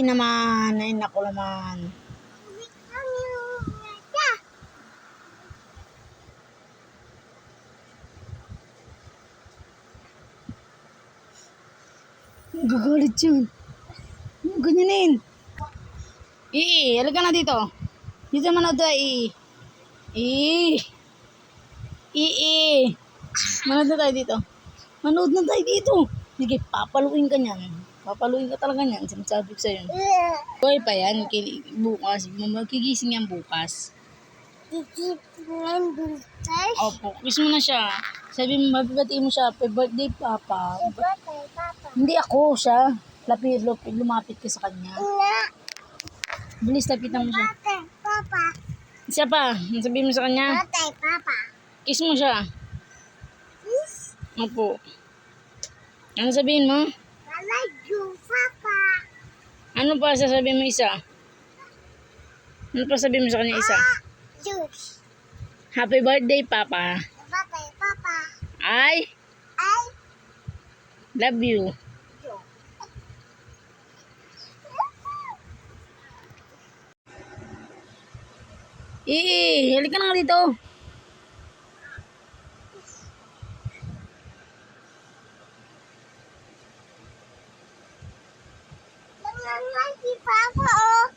naman. Ay, naku naman. Gagalit yun. Ganyanin. Halika na dito. Dito manood tayo, Manood na tayo dito. Manood na tayo dito. Sige, papaluin ka niyan. Papaluin ka talaga niyan. Sinasabi ko sa'yo. Buhay pa yan. Bukas. Magkigising yan bukas. Gigising yan bukas? Opo. Kiss mo na siya. Sabi mo, mabibatiin mo siya. Happy birthday, Papa. Happy birthday, Papa. Hindi ako siya. Lumapit ka sa kanya. Ina. Bilis, lapitan mo siya. Birthday, Papa. Siya pa. Sabihin mo sa kanya. Birthday, Papa. Kiss mo siya. Kiss. Opo. Ano sabihin mo? I like you, Papa. Ano pa sasabihin mo isa? Ano pa sabihin mo sa kanya isa? Juice. Happy birthday, Papa. Birthday, Papa. I I love you. Halika na nga dito. Nangangain si Papa, oh.